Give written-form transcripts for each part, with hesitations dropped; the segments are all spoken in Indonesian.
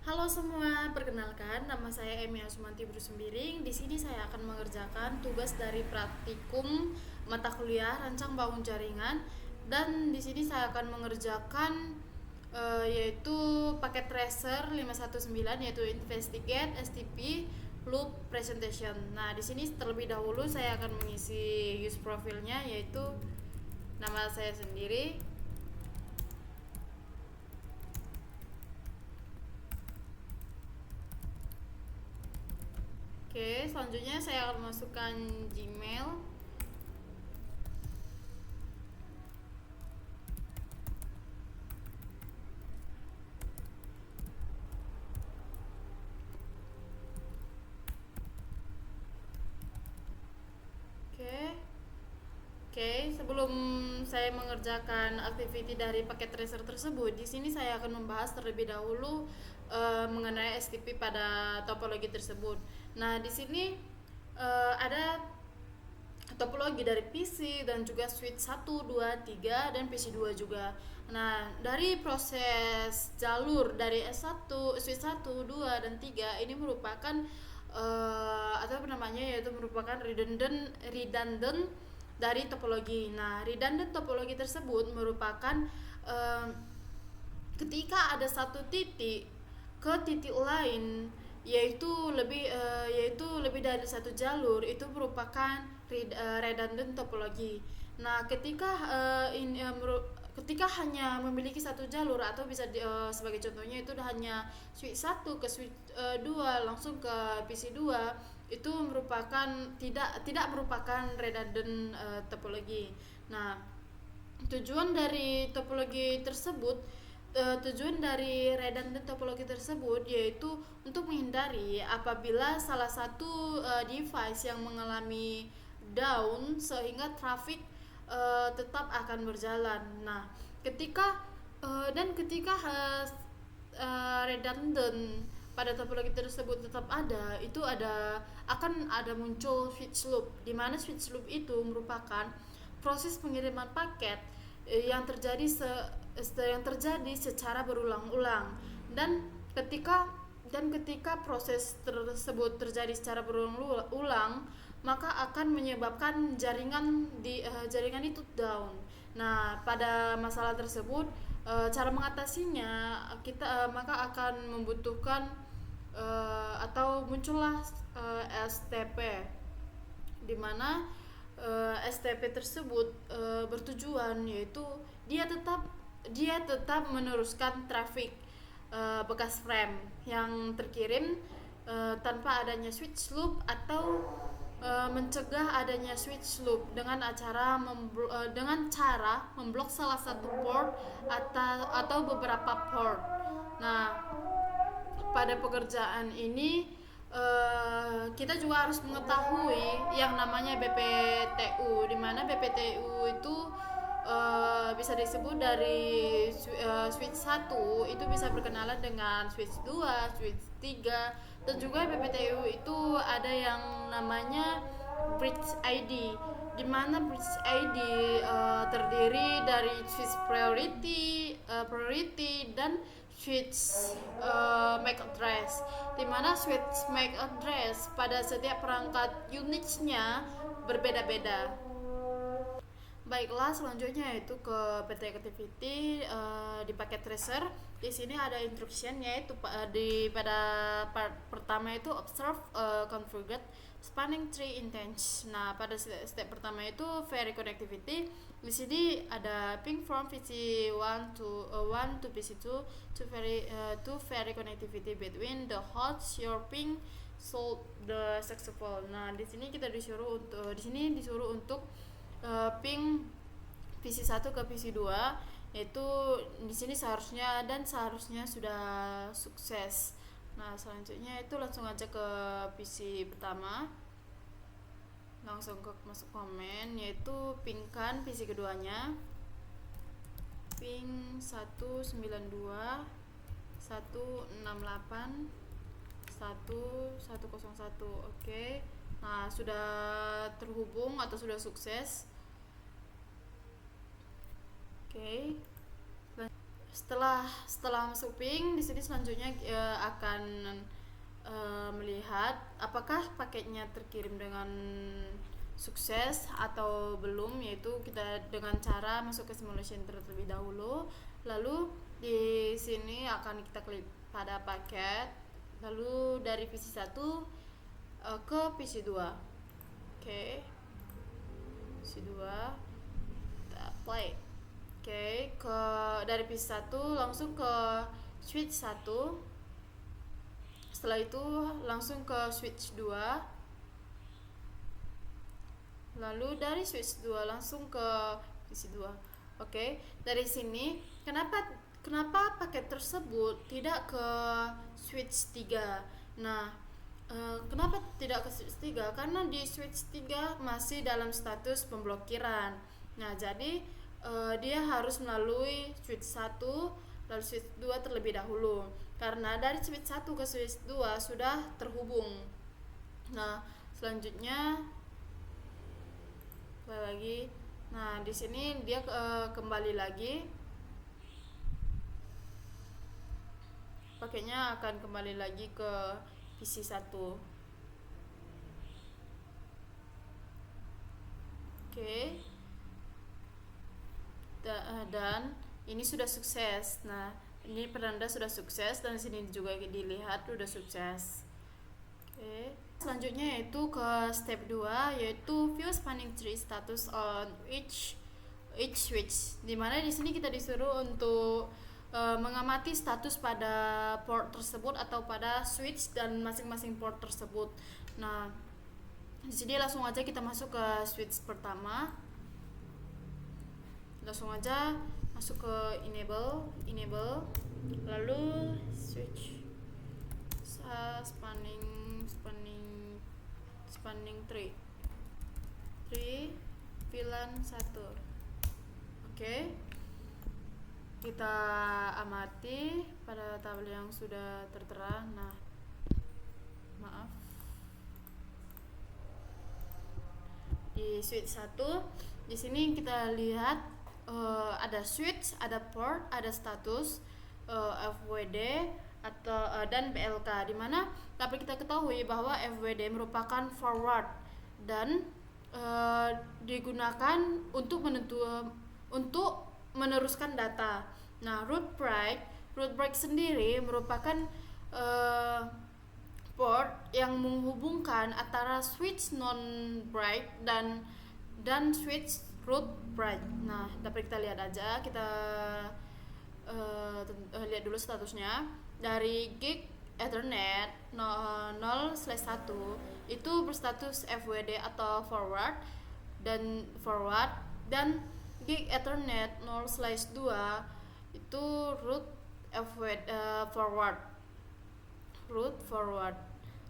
Halo semua, perkenalkan nama saya Emi Asumanti Brusembiring. Di sini saya akan mengerjakan tugas dari praktikum mata kuliah rancang bangun jaringan dan di sini saya akan mengerjakan yaitu paket tracer 519 yaitu investigate, STP, loop presentation. Nah, di sini terlebih dahulu saya akan mengisi use profilnya yaitu nama saya sendiri. Oke, selanjutnya saya akan masukkan Gmail. Oke. Oke, sebelum saya mengerjakan activity dari paket tracer tersebut, di sini saya akan membahas terlebih dahulu mengenai STP pada topologi tersebut. Nah, di sini ada topologi dari PC dan juga switch 1, 2, 3 dan PC 2 juga. Nah, dari proses jalur dari S1, switch 1, 2 dan 3 ini merupakan atau apa namanya yaitu merupakan redundant dari topologi. Nah, redundant topologi tersebut merupakan eh, ketika ada satu titik ke titik lain yaitu lebih dari satu jalur itu merupakan redundant topologi. Nah, ketika hanya memiliki satu jalur atau bisa sebagai contohnya itu hanya switch 1 ke switch 2 langsung ke PC 2 itu merupakan tidak merupakan redundant topologi. Nah, tujuan dari topologi tersebut tujuan dari redundant topologi tersebut yaitu untuk menghindari apabila salah satu device yang mengalami down sehingga traffic tetap akan berjalan. Nah, ketika redundant pada topologi tersebut tetap ada, itu akan ada muncul switch loop, di mana switch loop itu merupakan proses pengiriman paket yang terjadi secara berulang-ulang dan ketika proses tersebut terjadi secara berulang-ulang maka akan menyebabkan jaringan itu down. Nah, pada masalah tersebut cara mengatasinya maka akan membutuhkan atau muncullah STP, di mana STP tersebut bertujuan yaitu dia tetap dia tetap meneruskan traffic bekas frame yang terkirim tanpa adanya switch loop atau mencegah adanya switch loop dengan cara memblok salah satu port atau beberapa port. Nah, pada pekerjaan ini kita juga harus mengetahui yang namanya BPTU, di mana BPTU itu bisa disebut dari switch 1 itu bisa berkenalan dengan switch 2, switch 3 dan juga BPTU itu ada yang namanya bridge ID, di mana bridge ID terdiri dari switch priority dan switch MAC address, di mana switch MAC address pada setiap perangkat Unix-nya berbeda-beda. Baiklah, selanjutnya yaitu ke PT Activity di paket tracer. Di sini ada instruction yaitu pada part pertama itu observe configured spanning tree intense. Nah, pada step pertama itu vary connectivity. Di sini ada ping from PC 1 to PC 2 to vary connectivity between the hosts your ping solve the successful. Nah, di sini disuruh untuk ping PC 1 ke PC 2 yaitu di sini seharusnya sudah sukses. Nah, selanjutnya itu langsung aja ke PC pertama, langsung ke masuk komen yaitu pingkan PC keduanya, ping 192 168 1101. Oke. Nah, sudah terhubung atau sudah sukses. Oke. Setelah masuk ping, di sini selanjutnya akan melihat apakah paketnya terkirim dengan sukses atau belum, yaitu kita dengan cara masuk ke simulation terlebih dahulu. Lalu di sini akan kita klik pada paket, lalu dari PC1 ke PC2. Oke. PC2 kita play. Oke, dari PC1 langsung ke switch 1. Setelah itu langsung ke switch 2. Lalu dari switch 2 langsung ke PC2. Oke, dari sini kenapa paket tersebut tidak ke switch 3? Nah, kenapa tidak ke switch 3? Karena di switch 3 masih dalam status pemblokiran. Nah, jadi dia harus melalui switch 1 lalu switch 2 terlebih dahulu, karena dari switch 1 ke switch 2 sudah terhubung. Nah, selanjutnya lagi. Nah, di sini dia kembali lagi. Paketnya akan kembali lagi ke PC1. Oke. Dan ini sudah sukses. Nah, ini peranda sudah sukses, dan di sini juga dilihat sudah sukses. Oke. Selanjutnya yaitu ke step 2, yaitu view spanning tree status on each switch. Dimana di sini kita disuruh untuk mengamati status pada port tersebut atau pada switch dan masing-masing port tersebut. Nah, di sini langsung aja kita masuk ke switch pertama. Langsung aja masuk ke enable, lalu switch spanning tree VLAN 1. Oke. Kita amati pada tabel yang sudah tertera. Nah, maaf. Di switch 1, di sini kita lihat ada switch, ada port, ada status, FWD atau dan BLK, di mana dapat kita ketahui bahwa FWD merupakan forward dan digunakan untuk meneruskan data. Nah, root break sendiri merupakan port yang menghubungkan antara switch non break dan switch root break. Nah, dapat kita lihat aja, kita lihat dulu statusnya. Dari gig Ethernet 0/1 itu berstatus FWD atau forward, dan gig Ethernet 0/2 itu root FWD forward.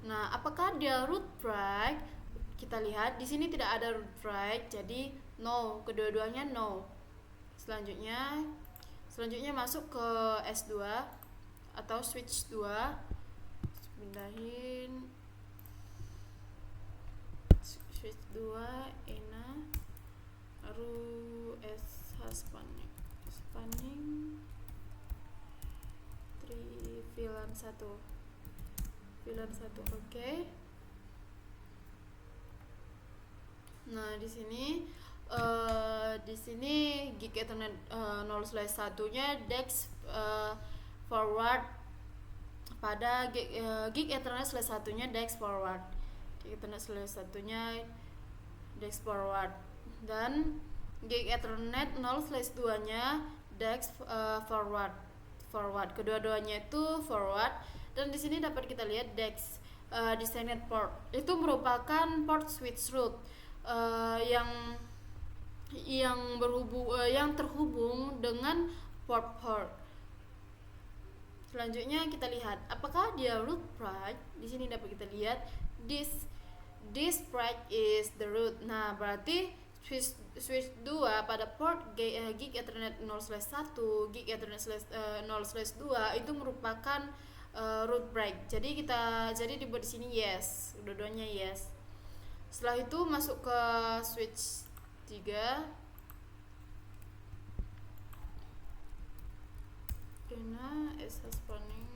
Nah, apakah dia root break? Kita lihat di sini tidak ada root break, jadi no, kedua-duanya no. Selanjutnya masuk ke S2 atau switch 2. Pindahin switch 2 ena baru SH spanning 3 VLAN 1. Oke. Nah, di sini gig Ethernet 0/1-nya DEX forward pada gig Ethernet 1/nya DEX forward. Gig Ethernet 1/1-nya DEX forward, dan gig Ethernet 0/2-nya DEX forward. Kedua-duanya itu forward, dan di sini dapat kita lihat DEX designated port itu merupakan port switch root yang terhubung dengan port. Selanjutnya kita lihat apakah dia root break. Di sini dapat kita lihat this break is the root. Nah, berarti switch 2 pada port gig Ethernet 0/1, gig Ethernet 0/2 itu merupakan root break. Jadi dibuat di sini yes, dua-duanya yes. Setelah itu masuk ke switch 3. Now is spanning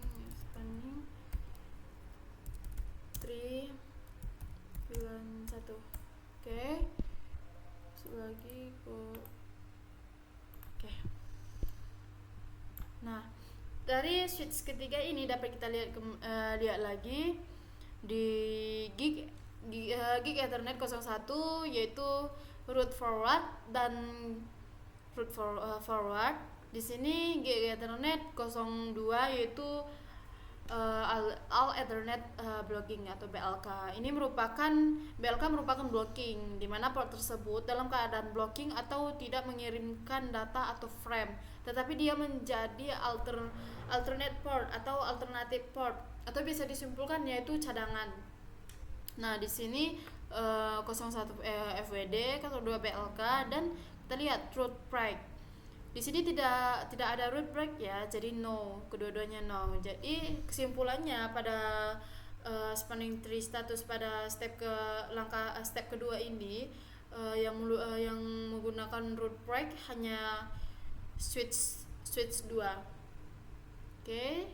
3 bulan 1. Oke. Lagi ke Nah, dari switch ketiga ini dapat kita lihat lagi di gig Ethernet 01, yaitu root forward dan forward. Di sini gig Ethernet 02 yaitu All Ethernet Blocking atau BLK. BLK merupakan blocking di mana port tersebut dalam keadaan blocking atau tidak mengirimkan data atau frame, tetapi dia menjadi alternate port atau alternative port, atau bisa disimpulkan yaitu cadangan. Nah, di sini 01 FWD, 02 BLK, dan kita lihat root break. Di sini tidak ada root break ya, jadi no, kedua-duanya no. Jadi kesimpulannya pada spanning tree status pada step kedua ini yang menggunakan root break hanya switch 2. Oke.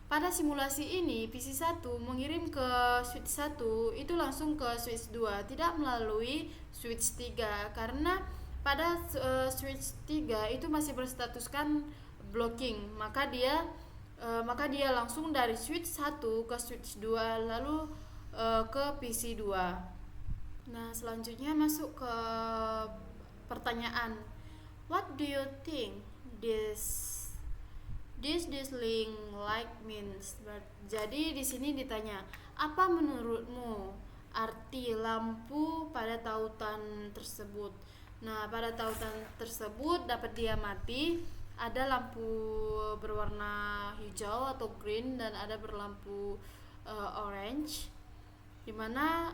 Pada simulasi ini PC1 mengirim ke switch 1 itu langsung ke switch 2, tidak melalui switch 3, karena pada switch 3 itu masih berstatuskan blocking, maka dia langsung dari switch 1 ke switch 2 lalu ke PC 2. Nah, selanjutnya masuk ke pertanyaan. What do you think this link like means? Jadi di sini ditanya, apa menurutmu arti lampu pada tautan tersebut? Nah, pada tautan tersebut dapat diamati ada lampu berwarna hijau atau green dan ada berlampu orange, dimana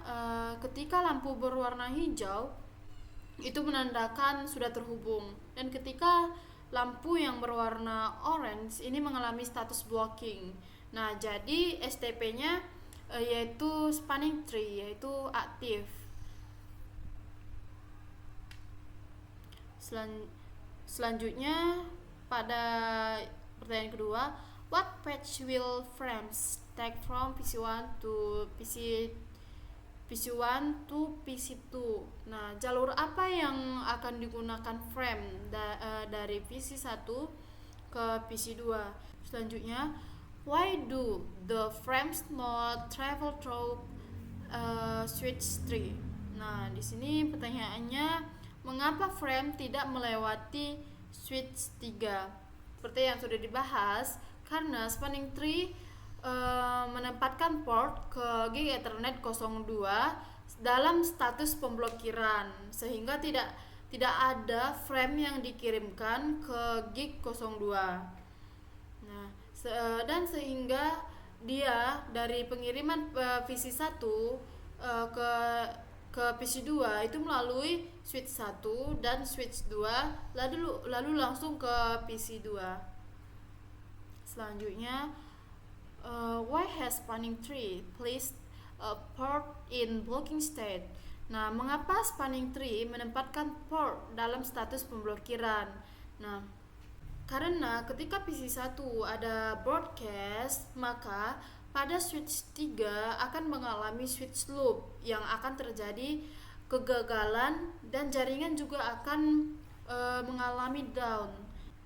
ketika lampu berwarna hijau itu menandakan sudah terhubung, dan ketika lampu yang berwarna orange ini mengalami status blocking. Nah, jadi STP-nya yaitu spanning tree, yaitu aktif. Selanjutnya pada pertanyaan kedua, what patch will frames take from PC1 to PC2? Nah, jalur apa yang akan digunakan frame dari PC1 ke PC2? Selanjutnya, why do the frames not travel through switch 3? Nah, di sini pertanyaannya, mengapa frame tidak melewati switch 3? Seperti yang sudah dibahas, karena spanning tree menempatkan port ke gig Ethernet 02 dalam status pemblokiran, sehingga tidak ada frame yang dikirimkan ke gig 02. Nah, dan sehingga dia dari pengiriman PC1 ke PC2 itu melalui switch 1 dan switch 2 lalu langsung ke PC2. Selanjutnya, why has spanning tree placed a port in blocking state? Nah, mengapa spanning tree menempatkan port dalam status pemblokiran? Nah, karena ketika PC1 ada broadcast, maka pada switch 3 akan mengalami switch loop yang akan terjadi kegagalan dan jaringan juga akan mengalami down.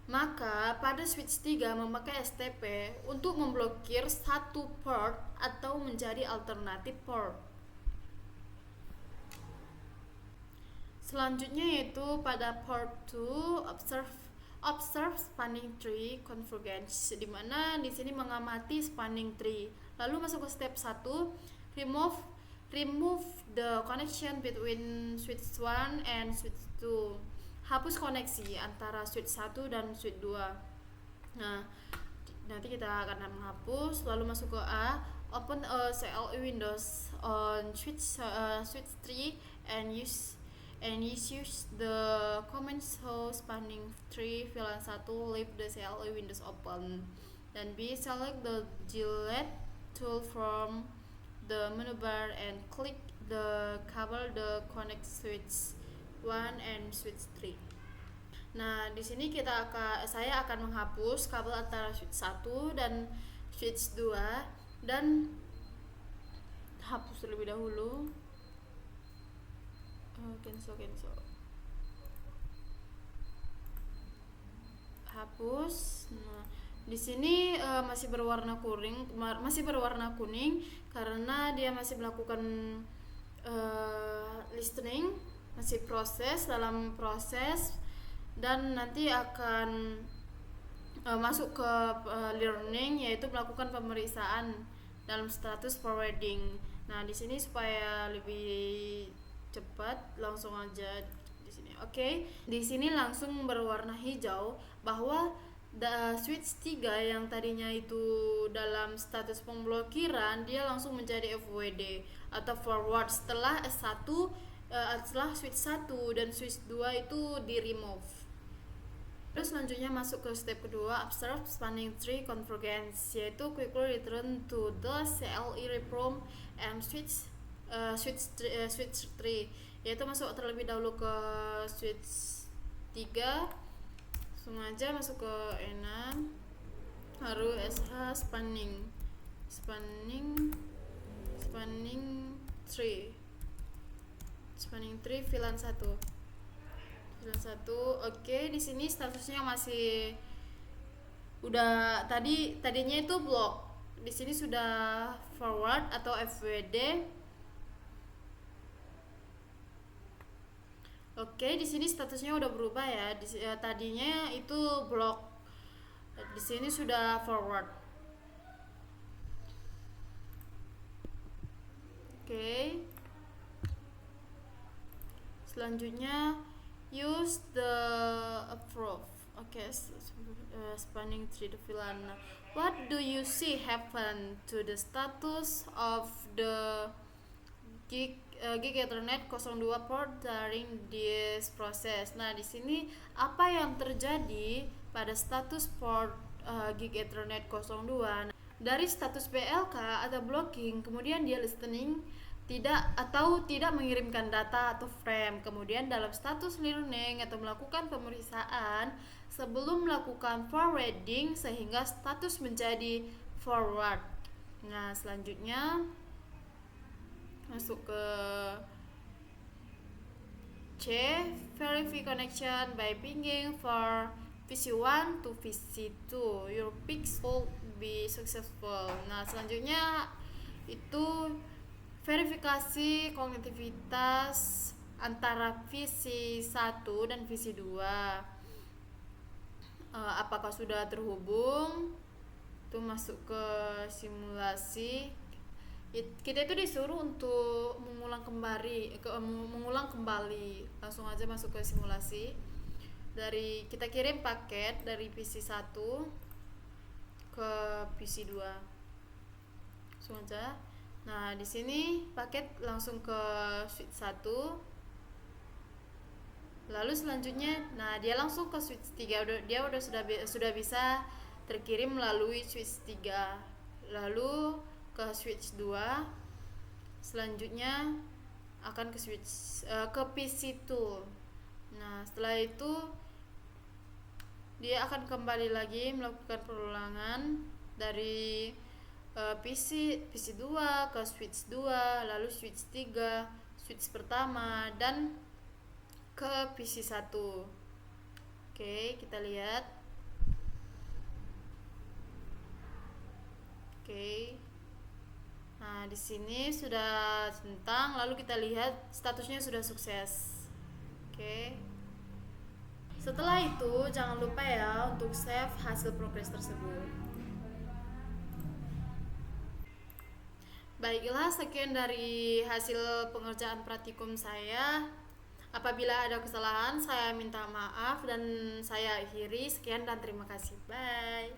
Maka pada switch 3 memakai STP untuk memblokir satu port atau menjadi alternatif port. Selanjutnya yaitu pada port 2, observe spanning tree convergence, di mana di sini mengamati spanning tree. Lalu masuk ke step 1, remove the connection between switch 1 and switch 2. Hapus koneksi antara switch 1 dan switch 2. Nah, nanti kita akan menghapus. Lalu masuk ke A, open a CLI windows on switch 3 and use the command show spanning tree VLAN 1, leave the CLI windows open. Dan B, select the delete tool from the menu bar and click the cable the connect switch 1 and switch 3. Nah, di sini saya akan menghapus kabel antara switch 1 dan switch 2 dan hapus terlebih dahulu. Cancel. Hapus. Nah, di sini masih berwarna kuning karena dia masih melakukan listening, masih dalam proses, dan nanti akan masuk ke learning, yaitu melakukan pemeriksaan dalam status forwarding. Nah, di sini supaya lebih cepat, langsung aja di sini. Oke. Di sini langsung berwarna hijau bahwa switch 3 yang tadinya itu dalam status pemblokiran, dia langsung menjadi FWD atau forward setelah setelah switch 1 dan switch 2 itu di remove. Terus selanjutnya masuk ke step kedua, observe spanning tree convergence, yaitu quickly return to the CLE reprom and switch tree, yaitu masuk terlebih dahulu ke switch 3, sengaja masuk ke E6, lalu SH spanning tree VLAN 1. Oke, di sini statusnya masih tadinya itu block. Di sini sudah forward atau FWD. Oke, di sini statusnya udah berubah ya. Tadinya itu block. Di sini sudah forward. Oke. Selanjutnya use the approve. Spanning tree the VLAN. What do you see happen to the status of the gig Ethernet 02 port during this process? Nah, di sini apa yang terjadi pada status port gig Ethernet 02? Dari status BLK atau blocking, kemudian dia listening, tidak mengirimkan data atau frame. Kemudian dalam status learning atau melakukan pemeriksaan sebelum melakukan forwarding sehingga status menjadi forward. Nah, selanjutnya masuk ke C, verify connection by pinging for VC1 to VC2. Your pix will be successful. Nah, selanjutnya itu verifikasi konektivitas antara visi 1 dan visi 2. Apakah sudah terhubung? Itu masuk ke simulasi. Kita itu disuruh untuk mengulang kembali. Langsung aja masuk ke simulasi. Kita kirim paket dari visi 1 ke visi 2. Langsung aja. Nah, di sini paket langsung ke switch 1. Lalu selanjutnya, dia langsung ke switch 3. Dia sudah bisa terkirim melalui switch 3. Lalu ke switch 2. Selanjutnya akan ke ke PC2. Nah, setelah itu dia akan kembali lagi melakukan perulangan dari PC 2 ke switch 2, lalu switch 3, switch pertama, dan ke PC 1. Oke, kita lihat. Oke. Nah, di sini sudah centang, lalu kita lihat statusnya sudah sukses. Oke. Setelah itu, jangan lupa ya untuk save hasil progres tersebut. Baiklah, sekian dari hasil pengerjaan praktikum saya. Apabila ada kesalahan, saya minta maaf dan saya akhiri. Sekian dan terima kasih. Bye.